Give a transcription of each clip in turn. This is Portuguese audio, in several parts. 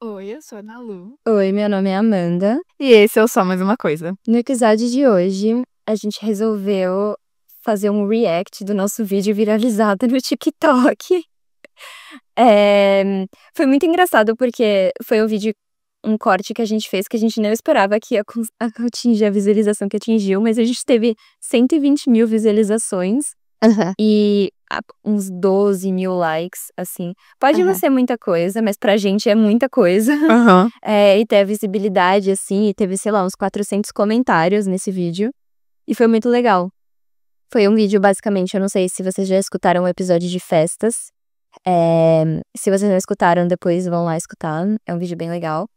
Oi, eu sou a Nalu. Oi, meu nome é Amanda. E esse é o Só Mais Uma Coisa. No episódio de hoje, a gente resolveu fazer um react do nosso vídeo viralizado no TikTok. Foi muito engraçado porque foi um corte que a gente fez que a gente não esperava que ia atingir a visualização que atingiu, mas a gente teve 120 mil visualizações e uns 12 mil likes, assim. Pode não ser muita coisa, mas pra gente é muita coisa. Aham. E ter a visibilidade, assim, e teve, sei lá, uns 400 comentários nesse vídeo. E foi muito legal. Foi um vídeo, basicamente, eu não sei se vocês já escutaram o episódio de festas. Se vocês não escutaram, depois vão lá escutar. É um vídeo bem legal.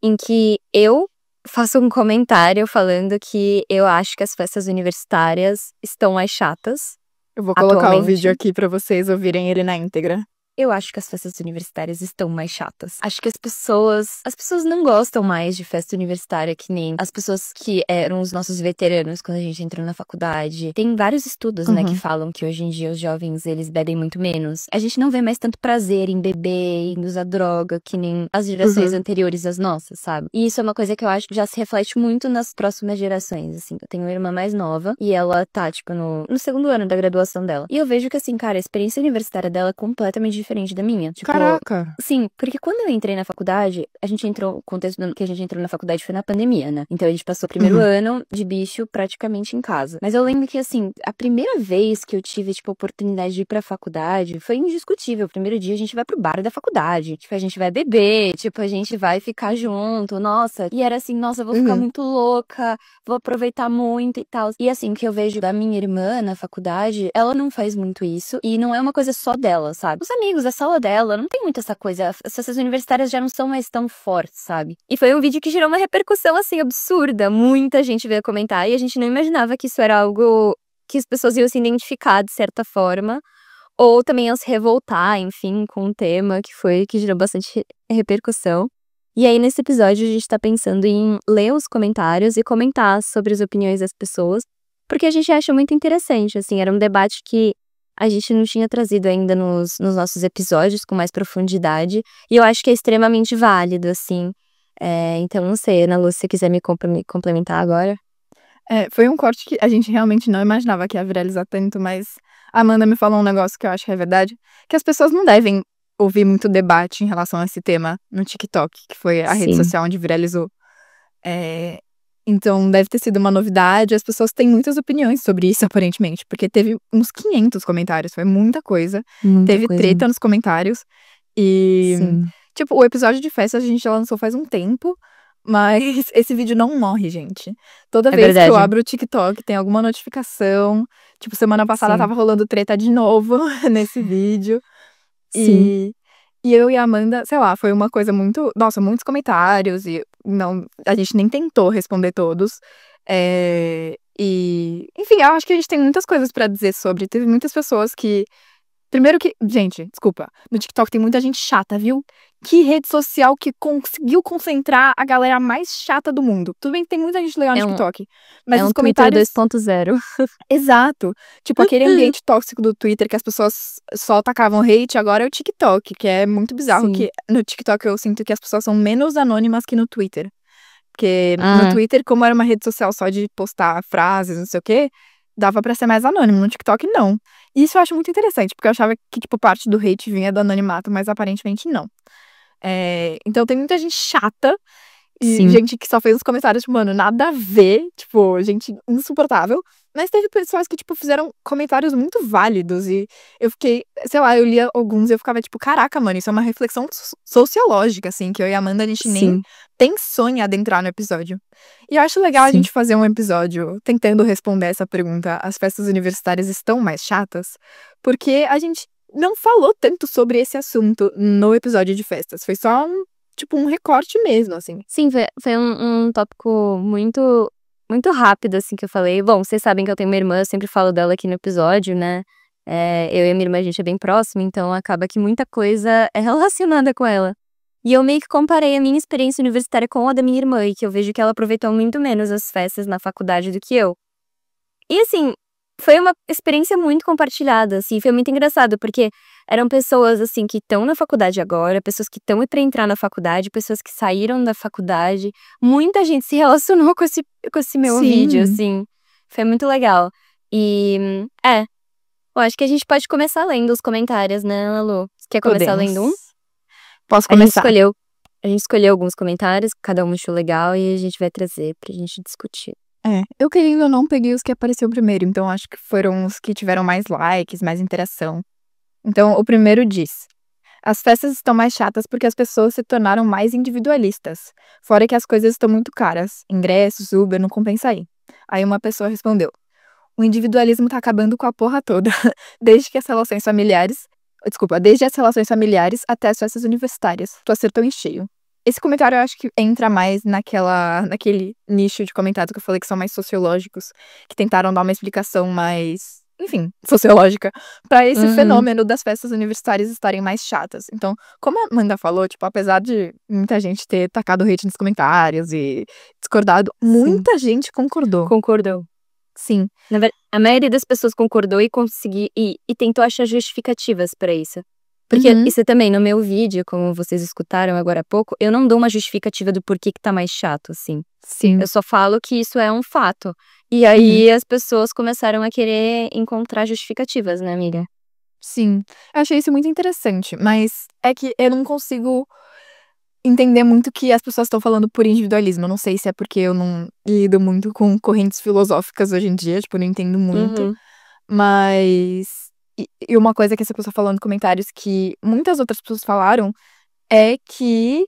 Em que eu faço um comentário falando que eu acho que as festas universitárias estão mais chatas. Eu vou colocar o Atualmente. vídeo aqui pra vocês ouvirem ele na íntegra. Eu acho que as festas universitárias estão mais chatas. Acho que as pessoas não gostam mais de festa universitária que nem as pessoas que eram os nossos veteranos quando a gente entrou na faculdade. Tem vários estudos, né, que falam que hoje em dia os jovens, eles bebem muito menos. A gente não vê mais tanto prazer em beber, em usar droga, que nem as gerações anteriores às nossas, sabe? E isso é uma coisa que eu acho que já se reflete muito nas próximas gerações, assim. Eu tenho uma irmã mais nova e ela tá, tipo, no segundo ano da graduação dela. E eu vejo que, assim, cara, a experiência universitária dela é completamente diferente da minha. Tipo, Caraca! sim, porque quando eu entrei na faculdade, o contexto que a gente entrou na faculdade foi na pandemia, né? Então a gente passou o primeiro ano de bicho praticamente em casa. Mas eu lembro que, assim, a primeira vez que eu tive, tipo, a oportunidade de ir pra faculdade foi indiscutível. O primeiro dia a gente vai pro bar da faculdade. Tipo, a gente vai beber, tipo, a gente vai ficar junto, nossa. E era assim, nossa, eu vou ficar muito louca, vou aproveitar muito e tal. E assim, o que eu vejo da minha irmã na faculdade, ela não faz muito isso. E não é uma coisa só dela, sabe? Os amigos, a sala dela, não tem muito essa coisa. As festas universitárias já não são mais tão fortes, sabe? E foi um vídeo que gerou uma repercussão, assim, absurda. Muita gente veio comentar e a gente não imaginava que isso era algo que as pessoas iam se identificar de certa forma. Ou também iam se revoltar, enfim, com o tema que gerou bastante repercussão. E aí, nesse episódio, a gente tá pensando em ler os comentários e comentar sobre as opiniões das pessoas, porque a gente acha muito interessante, assim, era um debate que a gente não tinha trazido ainda nos nossos episódios com mais profundidade, e eu acho que é extremamente válido, assim. Então, não sei, Ana Lu, se você quiser me complementar agora. Foi um corte que a gente realmente não imaginava que ia viralizar tanto, mas a Amanda me falou um negócio que eu acho que é verdade, que as pessoas não devem ouvir muito debate em relação a esse tema no TikTok, que foi a rede Sim. social onde viralizou. Então deve ter sido uma novidade, as pessoas têm muitas opiniões sobre isso, aparentemente, porque teve uns 500 comentários, foi muita coisa. Teve treta nos comentários. E, Sim. tipo, o episódio de festa a gente já lançou faz um tempo, mas esse vídeo não morre, gente. Toda vez que eu verdade. abro o TikTok, tem alguma notificação. Tipo, semana passada Sim. tava rolando treta de novo nesse vídeo. Sim. E eu e a Amanda, sei lá, foi uma coisa muito. Nossa, muitos comentários, e não, a gente nem tentou responder todos. Enfim, eu acho que a gente tem muitas coisas pra dizer sobre. Teve muitas pessoas que. Primeiro que. Gente, desculpa. No TikTok tem muita gente chata, viu? Que rede social que conseguiu concentrar a galera mais chata do mundo. Tudo bem que tem muita gente legal no TikTok. Mas É os um Twitter comentários. 2.0. Exato. Tipo, aquele ambiente tóxico do Twitter que as pessoas só tacavam hate, agora é o TikTok, que é muito bizarro. Sim. Que no TikTok eu sinto que as pessoas são menos anônimas que no Twitter. Porque no Twitter, como era uma rede social só de postar frases, não sei o quê, dava pra ser mais anônimo. No TikTok, não. E isso eu acho muito interessante, porque eu achava que, tipo, parte do hate vinha do anonimato, mas aparentemente não. Então tem muita gente chata. E Sim. gente que só fez os comentários, tipo, mano, nada a ver. Tipo, gente insuportável. Mas teve pessoas que, tipo, fizeram comentários muito válidos. E eu fiquei, sei lá, eu lia alguns e eu ficava, tipo, caraca, mano, isso é uma reflexão sociológica, assim, que eu e a Amanda, a gente nem pensou em adentrar no episódio. E eu acho legal a Sim. gente fazer um episódio tentando responder essa pergunta: as festas universitárias estão mais chatas? Porque a gente não falou tanto sobre esse assunto no episódio de festas. Foi só um recorte mesmo, assim. Sim, foi um tópico muito, muito rápido, assim, que eu falei. Bom, vocês sabem que eu tenho uma irmã, eu sempre falo dela aqui no episódio, né? Eu e a minha irmã, a gente é bem próxima, então acaba que muita coisa é relacionada com ela. E eu meio que comparei a minha experiência universitária com a da minha irmã, e que eu vejo que ela aproveitou muito menos as festas na faculdade do que eu. E assim, foi uma experiência muito compartilhada, assim, foi muito engraçado, porque eram pessoas, assim, que estão na faculdade agora, pessoas que estão pra entrar na faculdade, pessoas que saíram da faculdade. Muita gente se relacionou com esse meu vídeo, Sim. assim. Foi muito legal. E, eu acho que a gente pode começar lendo os comentários, né, Lu? Você quer começar Podemos. lendo um? Posso A gente começar? escolheu alguns comentários, cada um achou legal, e a gente vai trazer pra gente discutir. Eu querendo ou não peguei os que apareceu primeiro, então acho que foram os que tiveram mais likes, mais interação. Então, o primeiro diz: as festas estão mais chatas porque as pessoas se tornaram mais individualistas. Fora que as coisas estão muito caras. Ingressos, Uber, não compensa ir. Aí uma pessoa respondeu: o individualismo tá acabando com a porra toda. Desde as relações familiares até as festas universitárias. Tu acertou em cheio. Esse comentário eu acho que entra mais naquele nicho de comentários que eu falei que são mais sociológicos, que tentaram dar uma explicação mais, enfim, sociológica, pra esse fenômeno das festas universitárias estarem mais chatas. Então, como a Amanda falou, tipo, apesar de muita gente ter tacado hate nos comentários e discordado, muita gente concordou. Concordou. Sim. A maioria das pessoas concordou e tentou achar justificativas pra isso. Porque isso também, no meu vídeo, como vocês escutaram agora há pouco, eu não dou uma justificativa do porquê que tá mais chato, assim. Sim. Eu só falo que isso é um fato. E aí as pessoas começaram a querer encontrar justificativas, né, amiga? Sim. Eu achei isso muito interessante, mas é que eu não consigo entender muito que as pessoas estão falando por individualismo. Eu não sei se é porque eu não lido muito com correntes filosóficas hoje em dia, tipo, eu não entendo muito. Mas. E uma coisa que essa pessoa falou nos comentários que muitas outras pessoas falaram é que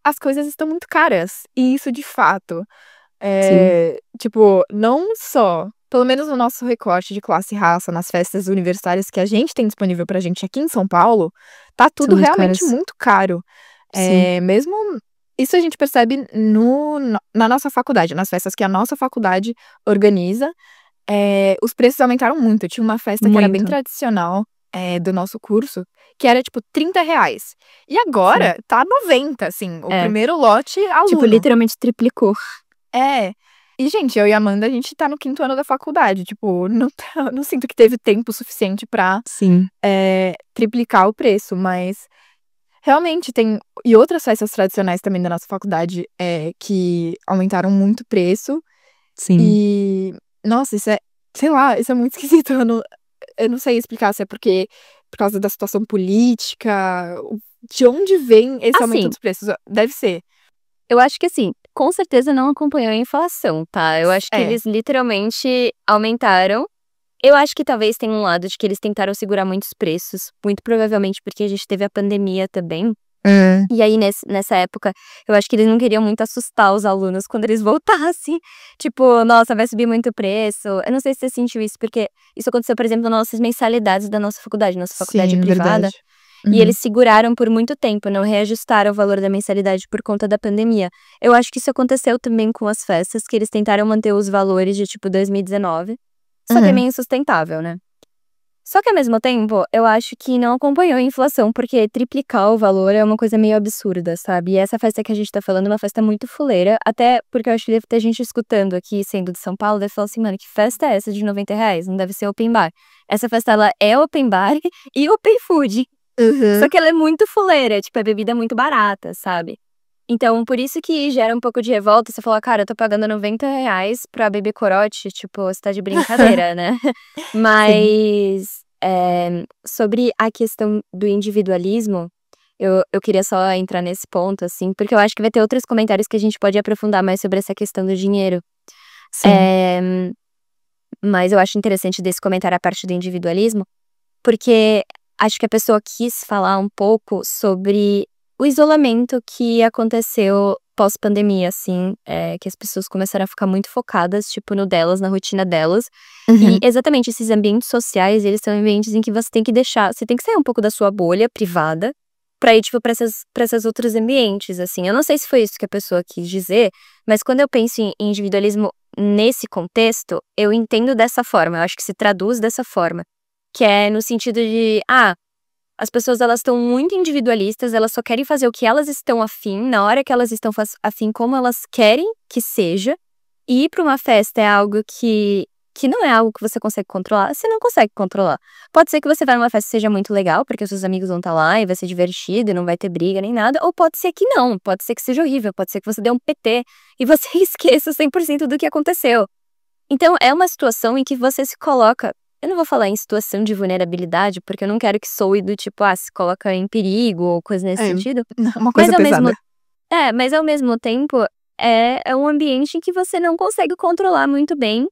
as coisas estão muito caras. E isso de fato. Tipo, não só. Pelo menos no nosso recorte de classe e raça, nas festas universitárias que a gente tem disponível pra gente aqui em São Paulo, tá tudo realmente muito caro. Mesmo. Isso a gente percebe na nossa faculdade, nas festas que a nossa faculdade organiza. Os preços aumentaram muito. Tinha uma festa que era bem tradicional do nosso curso, que era tipo R$30. E agora tá 90, assim. O primeiro lote aluno. Tipo, literalmente triplicou. E, gente, eu e a Amanda, a gente tá no 5º ano da faculdade. Tipo, não sinto que teve tempo suficiente pra triplicar o preço, mas realmente tem. E outras festas tradicionais também da nossa faculdade que aumentaram muito o preço. E, nossa, isso é, sei lá, isso é muito esquisito. Eu não sei explicar se é por causa da situação política, de onde vem esse aumento dos preços. Deve ser. Eu acho que, assim, com certeza não acompanhou a inflação, tá? Eu acho que eles literalmente aumentaram. Eu acho que talvez tenha um lado de que eles tentaram segurar muitos preços, muito provavelmente porque a gente teve a pandemia também. E aí, nessa época, eu acho que eles não queriam muito assustar os alunos quando eles voltassem. Tipo, nossa, vai subir muito o preço. Eu não sei se você sentiu isso, porque isso aconteceu, por exemplo, nas nossas mensalidades da nossa faculdade Sim, privada. verdade. E eles seguraram por muito tempo, não reajustaram o valor da mensalidade por conta da pandemia. Eu acho que isso aconteceu também com as festas, que eles tentaram manter os valores de, tipo, 2019. Só que é meio insustentável, né? Só que, ao mesmo tempo, eu acho que não acompanhou a inflação, porque triplicar o valor é uma coisa meio absurda, sabe? E essa festa que a gente tá falando é uma festa muito fuleira, até porque eu acho que deve ter gente escutando aqui, sendo de São Paulo, deve falar assim, mano, que festa é essa de R$90? Não deve ser open bar. Essa festa, ela é open bar e open food. Só que ela é muito fuleira, tipo, a bebida é muito barata, sabe? Então, por isso que gera um pouco de revolta, você fala, cara, eu tô pagando R$90 pra beber corote, tipo, você tá de brincadeira, né? Mas, sobre a questão do individualismo, eu queria só entrar nesse ponto, assim, porque eu acho que vai ter outros comentários que a gente pode aprofundar mais sobre essa questão do dinheiro. Mas eu acho interessante desse comentário a parte do individualismo, porque acho que a pessoa quis falar um pouco sobre o isolamento que aconteceu pós-pandemia, assim, que as pessoas começaram a ficar muito focadas, tipo, no delas, na rotina delas. E exatamente, esses ambientes sociais, eles são ambientes em que você tem que sair um pouco da sua bolha privada pra ir, tipo, pra esses outros ambientes, assim. Eu não sei se foi isso que a pessoa quis dizer, mas quando eu penso em individualismo nesse contexto, eu entendo dessa forma, eu acho que se traduz dessa forma. Que é no sentido de, as pessoas elas estão muito individualistas, elas só querem fazer o que elas estão afim, na hora que elas estão afim, como elas querem que seja. E ir pra uma festa é algo que que não é algo que você consegue controlar, você não consegue controlar. Pode ser que você vá numa festa que seja muito legal, porque os seus amigos vão estar lá e vai ser divertido e não vai ter briga nem nada, ou pode ser que não, pode ser que seja horrível, pode ser que você dê um PT e você esqueça 100% do que aconteceu. Então, é uma situação em que você se coloca, eu não vou falar em situação de vulnerabilidade, porque eu não quero que soe do tipo, se coloca em perigo ou coisa nesse sentido. Uma coisa pesada. Mas ao mesmo tempo, é um ambiente em que você não consegue controlar muito bem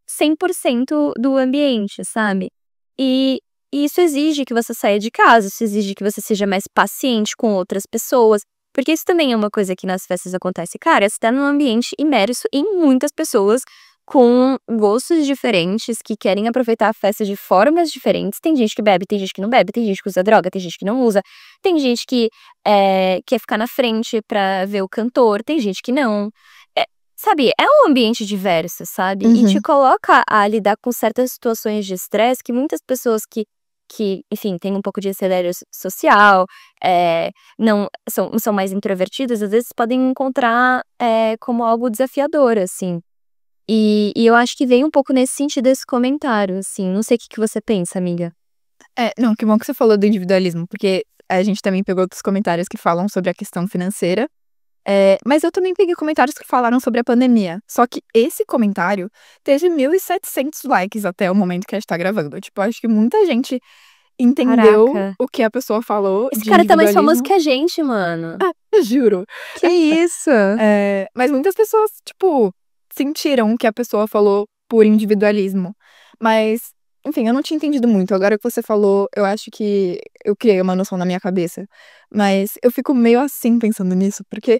100% do ambiente, sabe? E isso exige que você saia de casa, isso exige que você seja mais paciente com outras pessoas, porque isso também é uma coisa que nas festas acontece. Cara, você tá num ambiente imerso em muitas pessoas com gostos diferentes, que querem aproveitar a festa de formas diferentes. Tem gente que bebe, tem gente que não bebe, tem gente que usa droga, tem gente que não usa, tem gente que quer ficar na frente pra ver o cantor, tem gente que não. Sabe, é um ambiente diverso, sabe? E te coloca a lidar com certas situações de estresse que muitas pessoas que enfim, têm um pouco de aceleração social, não são mais introvertidas, às vezes podem encontrar como algo desafiador, assim. E eu acho que vem um pouco nesse sentido esse comentário, assim. Não sei o que você pensa, amiga. Não, que bom que você falou do individualismo, porque a gente também pegou outros comentários que falam sobre a questão financeira. Mas eu também peguei comentários que falaram sobre a pandemia. Só que esse comentário teve 1.700 likes até o momento que a gente tá gravando. Tipo, acho que muita gente entendeu o que a pessoa falou. Esse cara tá mais famoso que a gente, mano. Eu juro. Que isso? Mas muitas pessoas, tipo, sentiram o que a pessoa falou por individualismo. Mas, enfim, eu não tinha entendido muito. Agora que você falou, eu acho que eu criei uma noção na minha cabeça. Mas eu fico meio assim pensando nisso, porque,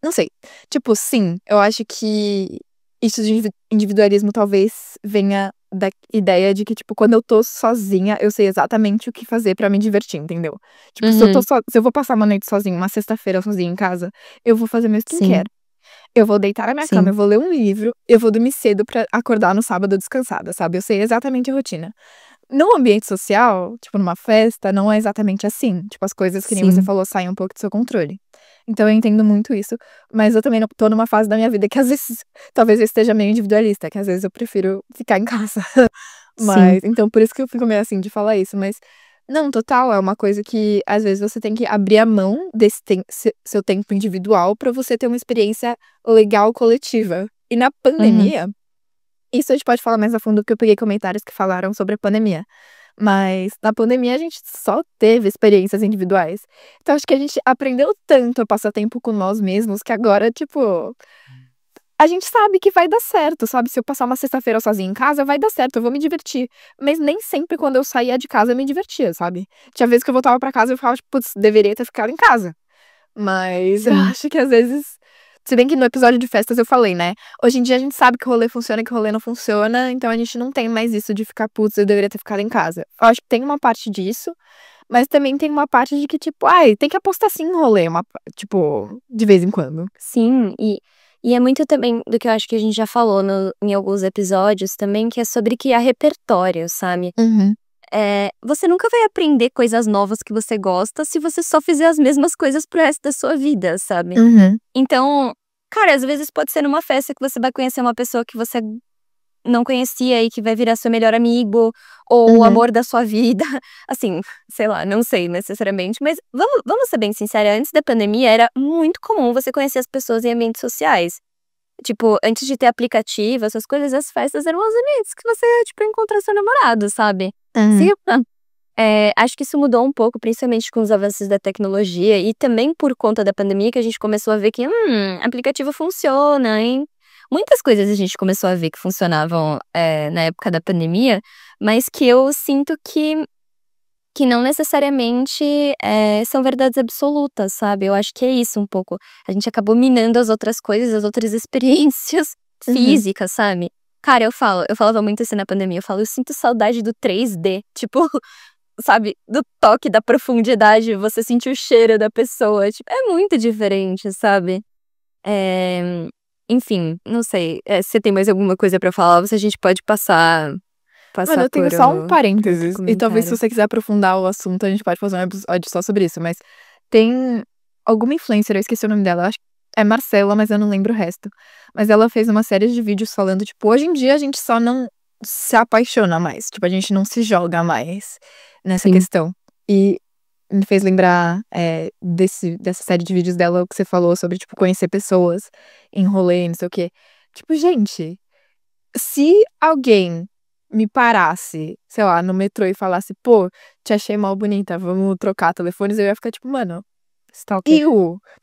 não sei. Tipo, sim, eu acho que isso de individualismo talvez venha da ideia de que, tipo, quando eu tô sozinha, eu sei exatamente o que fazer pra me divertir, entendeu? Tipo, se eu vou passar uma noite sozinha, uma sexta-feira sozinha em casa, eu vou fazer meu skincare. Eu vou deitar na minha cama, eu vou ler um livro, eu vou dormir cedo pra acordar no sábado descansada, sabe? Eu sei exatamente a rotina. No ambiente social, tipo, numa festa, não é exatamente assim. Tipo, as coisas que nem você falou saem um pouco do seu controle. Então eu entendo muito isso, mas eu também não tô numa fase da minha vida que às vezes, talvez eu esteja meio individualista, que às vezes eu prefiro ficar em casa. Mas, então por isso que eu fico meio assim de falar isso, mas não, total, é uma coisa que às vezes você tem que abrir a mão desse seu tempo individual pra você ter uma experiência legal coletiva. E na pandemia, isso a gente pode falar mais a fundo, porque eu peguei comentários que falaram sobre a pandemia. Mas na pandemia a gente só teve experiências individuais. Então acho que a gente aprendeu tanto a passar tempo com nós mesmos que agora, tipo, a gente sabe que vai dar certo, sabe? Se eu passar uma sexta-feira sozinha em casa, vai dar certo, eu vou me divertir. Mas nem sempre quando eu saía de casa eu me divertia, sabe? Tinha vezes que eu voltava pra casa e eu ficava, tipo, putz, deveria ter ficado em casa. Mas eu acho que às vezes. Se bem que no episódio de festas eu falei, né? Hoje em dia a gente sabe que o rolê funciona e que o rolê não funciona, então a gente não tem mais isso de ficar, putz, eu deveria ter ficado em casa. Eu acho que tem uma parte disso, mas também tem uma parte de que, tipo, tem que apostar sim no rolê, tipo, de vez em quando. Sim, e é muito também do que eu acho que a gente já falou em alguns episódios também, que é sobre criar repertório, sabe? Você nunca vai aprender coisas novas que você gosta se você só fizer as mesmas coisas pro resto da sua vida, sabe? Então, cara, às vezes pode ser numa festa que você vai conhecer uma pessoa que você não conhecia e que vai virar seu melhor amigo, ou o amor da sua vida. Assim, sei lá, não sei necessariamente, mas vamos ser bem sinceros, antes da pandemia era muito comum você conhecer as pessoas em ambientes sociais. Tipo, antes de ter aplicativo, essas coisas, as festas eram os ambientes que você ia, tipo, encontrar seu namorado, sabe? Acho que isso mudou um pouco, principalmente com os avanços da tecnologia e também por conta da pandemia que a gente começou a ver que, aplicativo funciona, hein? Muitas coisas a gente começou a ver que funcionavam na época da pandemia, mas que eu sinto que não necessariamente são verdades absolutas, sabe? Eu acho que é isso um pouco. A gente acabou minando as outras coisas, as outras experiências físicas, sabe? Cara, eu falava muito assim na pandemia, eu sinto saudade do 3D, tipo, sabe? Do toque, da profundidade, você sentir o cheiro da pessoa, tipo, é muito diferente, sabe? Enfim, não sei, se você tem mais alguma coisa pra falar, a gente pode passar Mano, eu tenho só um parênteses, e talvez se você quiser aprofundar o assunto, a gente pode fazer um episódio só sobre isso, mas tem alguma influencer, eu esqueci o nome dela, eu acho É Marcela, mas eu não lembro o resto. Mas ela fez uma série de vídeos falando, tipo, hoje em dia a gente só não se apaixona mais. Tipo, a gente não se joga mais nessa Sim. questão. E me fez lembrar dessa série de vídeos dela, o que você falou sobre, tipo, conhecer pessoas em rolê, não sei o quê. Tipo, gente, se alguém me parasse, sei lá, no metrô e falasse, pô, te achei mal bonita, vamos trocar telefones, eu ia ficar tipo, mano, Stalker.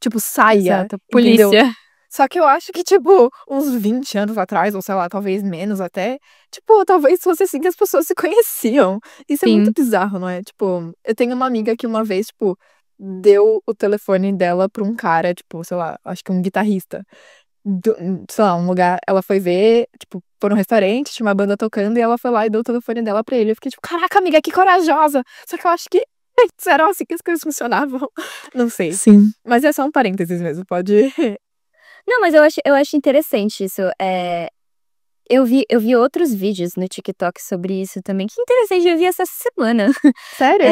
tipo, saia, Exato. entendeu? Polícia. Só que eu acho que, tipo, uns 20 anos atrás, ou sei lá, talvez menos até, tipo, talvez fosse assim que as pessoas se conheciam. Isso é muito Sim. bizarro, não é? Tipo, eu tenho uma amiga que uma vez, tipo, deu o telefone dela pra um cara, tipo, sei lá, acho que um guitarrista. Sei lá, um lugar, ela foi ver, tipo, por um restaurante, tinha uma banda tocando, e ela foi lá e deu o telefone dela pra ele. Eu fiquei tipo, caraca, amiga, que corajosa! Só que eu acho que eram assim que as coisas funcionavam. Não sei. Sim. Mas é só um parênteses mesmo, pode. Não, mas eu acho interessante isso. Eu vi outros vídeos no TikTok sobre isso também. Que interessante, eu vi essa semana. Sério?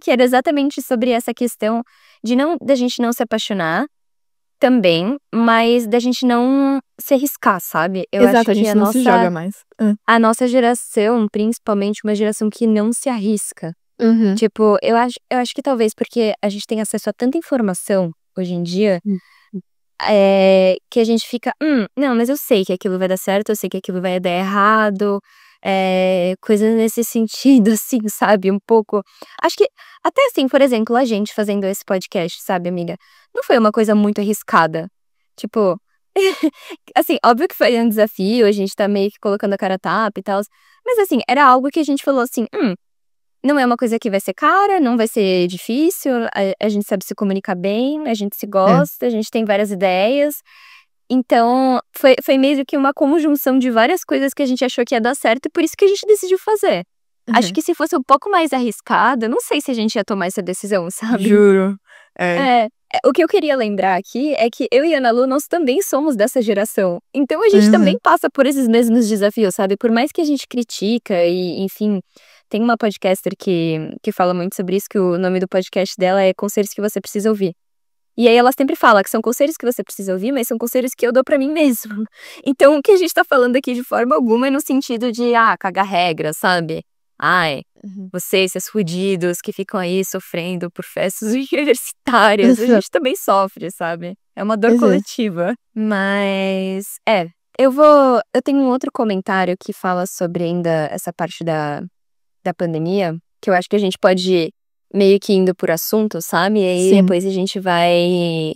Que era exatamente sobre essa questão da gente não se apaixonar também, mas da gente não se arriscar, sabe? Eu acho Exato, a que gente não se joga mais. a nossa geração, principalmente, uma geração que não se arrisca. Uhum. Tipo, eu acho que talvez porque a gente tem acesso a tanta informação hoje em dia, que a gente fica, não, mas eu sei que aquilo vai dar certo, eu sei que aquilo vai dar errado, coisas nesse sentido, assim, sabe? Um pouco. Acho que, até assim, por exemplo, a gente fazendo esse podcast, sabe, amiga? Não foi uma coisa muito arriscada. Tipo, assim, óbvio que foi um desafio, a gente tá meio que colocando a cara a tapa e tal, mas assim, era algo que a gente falou assim, não é uma coisa que vai ser cara, não vai ser difícil, a gente sabe se comunicar bem, a gente se gosta, a gente tem várias ideias. Então, foi meio que uma conjunção de várias coisas que a gente achou que ia dar certo e por isso que a gente decidiu fazer. Acho que se fosse um pouco mais arriscado, eu não sei se a gente ia tomar essa decisão, sabe? Juro. É. O que eu queria lembrar aqui é que eu e a Ana Lu, nós também somos dessa geração. Então a gente também passa por esses mesmos desafios, sabe? Por mais que a gente critica e, enfim, tem uma podcaster que fala muito sobre isso, que o nome do podcast dela é Conselhos que Você Precisa Ouvir. E aí ela sempre fala que são conselhos que você precisa ouvir, mas são conselhos que eu dou pra mim mesmo. Então o que a gente tá falando aqui de forma alguma é no sentido de, cagar regra, sabe? Ai, vocês, esses fudidos que ficam aí sofrendo por festas universitárias, a gente também sofre, sabe? É uma dor coletiva. Mas, eu tenho um outro comentário que fala sobre ainda essa parte da pandemia, que eu acho que a gente pode ir meio que indo por assunto, sabe? E aí depois a gente vai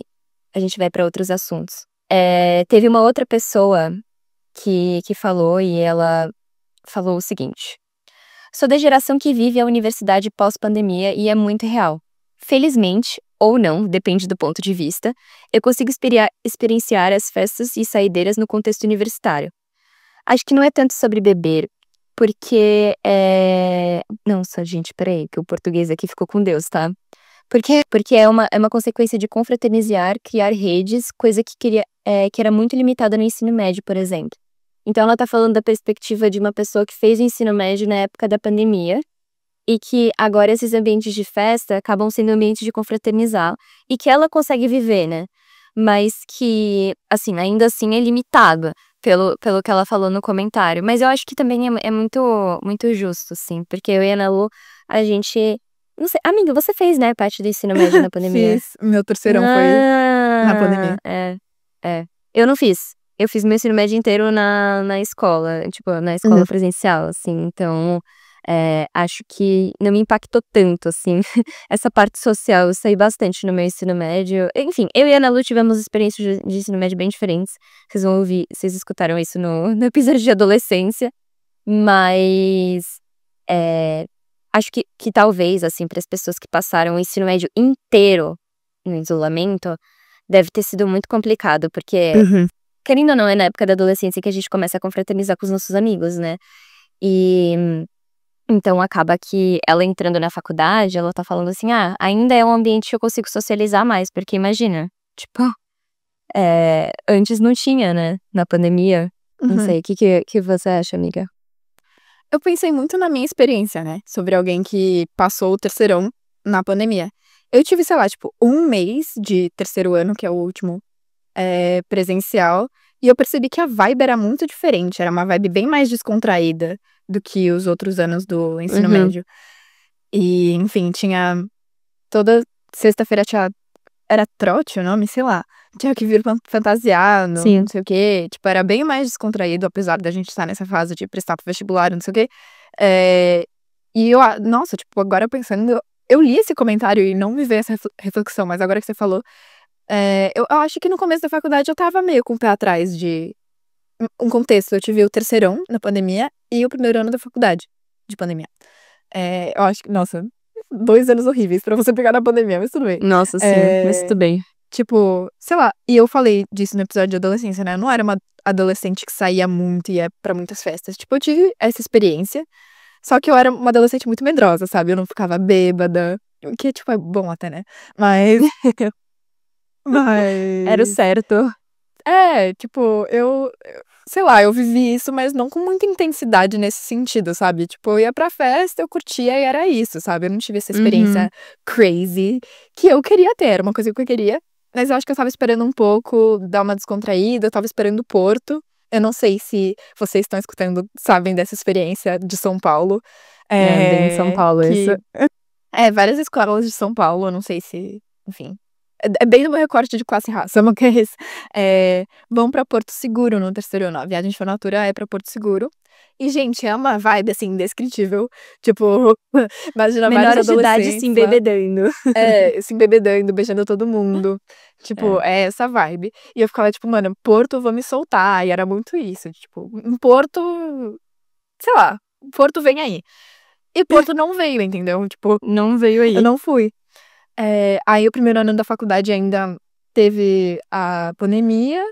pra outros assuntos. Teve uma outra pessoa que falou, e ela falou o seguinte: sou da geração que vive a universidade pós-pandemia e é muito real. Felizmente, ou não, depende do ponto de vista, eu consigo experienciar as festas e saideiras no contexto universitário. Acho que não é tanto sobre beber, porque Nossa, gente, peraí, que o português aqui ficou com Deus, tá? Porque é uma consequência de confraternizar, criar redes, coisa que era muito limitada no ensino médio, por exemplo. Então ela tá falando da perspectiva de uma pessoa que fez o ensino médio na época da pandemia e que agora esses ambientes de festa acabam sendo ambientes de confraternizar e que ela consegue viver, né? Mas que, assim, ainda assim é limitado pelo que ela falou no comentário. Mas eu acho que também é muito, muito justo, assim, porque eu e a Ana Lu, a gente... Não sei, amiga, você fez, né, parte do ensino médio na pandemia? Fiz. Meu terceirão foi na pandemia. Eu não fiz. Eu fiz meu ensino médio inteiro na escola, tipo, na escola presencial, assim, então acho que não me impactou tanto, assim, essa parte social. Eu saí bastante no meu ensino médio. Enfim, eu e a Ana Lu tivemos experiências de ensino médio bem diferentes. Vocês vão ouvir, vocês escutaram isso no episódio de adolescência, mas acho que talvez, assim, para as pessoas que passaram o ensino médio inteiro no isolamento, deve ter sido muito complicado, porque querendo ou não, é na época da adolescência que a gente começa a confraternizar com os nossos amigos, né? E então acaba que ela entrando na faculdade, ela tá falando assim, ainda é um ambiente que eu consigo socializar mais, porque imagina, tipo, antes não tinha, né? Na pandemia. Não sei, o que você acha, amiga? Eu pensei muito na minha experiência, né? Sobre alguém que passou o terceirão na pandemia. Eu tive, sei lá, tipo, um mês de terceiro ano, que é o último presencial. E eu percebi que a vibe era muito diferente. Era uma vibe bem mais descontraída do que os outros anos do ensino médio. E, enfim, tinha toda sexta-feira era trote o nome, sei lá. Tinha que vir fantasiado, não sei o quê. Tipo, era bem mais descontraído, apesar da gente estar nessa fase de prestar pro vestibular, não sei o quê. E nossa, tipo, agora pensando, eu li esse comentário e não me veio essa reflexão, mas agora que você falou, eu acho que no começo da faculdade eu tava meio com o pé atrás de um contexto. Eu tive o terceirão na pandemia e o primeiro ano da faculdade de pandemia. Eu acho que, nossa, 2 anos horríveis pra você pegar na pandemia, mas tudo bem. Nossa, sim, mas tudo bem. Tipo, sei lá, e eu falei disso no episódio de adolescência, né? Eu não era uma adolescente que saía muito e ia pra muitas festas. Tipo, eu tive essa experiência, só que eu era uma adolescente muito medrosa, sabe? Eu não ficava bêbada, o que, tipo, é bom até, né? Mas... Era o certo. Tipo, sei lá, eu vivi isso, mas não com muita intensidade nesse sentido, sabe? Tipo, eu ia pra festa, eu curtia e era isso, sabe? Eu não tive essa experiência crazy que eu queria ter, era uma coisa que eu queria. Mas eu acho que eu tava esperando um pouco dar uma descontraída, eu tava esperando Porto. Eu não sei se vocês estão escutando, sabem dessa experiência de São Paulo. Bem São Paulo isso. Várias escolas de São Paulo, eu não sei se, enfim... É bem no meu recorte de classe e raça, mas que é isso. Vão pra Porto Seguro no terceiro ano. A viagem de formatura é pra Porto Seguro. E, gente, é uma vibe, assim, indescritível. Tipo, imagina menores vários de idade adolescentes se embebedando. se embebedando, beijando todo mundo. Tipo, é essa vibe. E eu ficava, tipo, mano, Porto, eu vou me soltar. E era muito isso. Tipo, em Porto, sei lá, Porto vem aí. E Porto não veio, entendeu? Tipo, não veio aí. Eu não fui. Aí o primeiro ano da faculdade ainda teve a pandemia,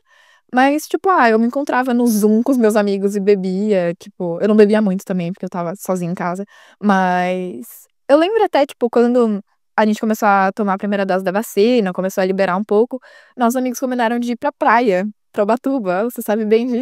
mas, tipo, eu me encontrava no Zoom com os meus amigos e bebia, tipo, eu não bebia muito também, porque eu tava sozinha em casa, mas eu lembro até, tipo, quando a gente começou a tomar a primeira dose da vacina, começou a liberar um pouco, nossos amigos combinaram de ir pra praia, pra Ubatuba, você sabe bem disso.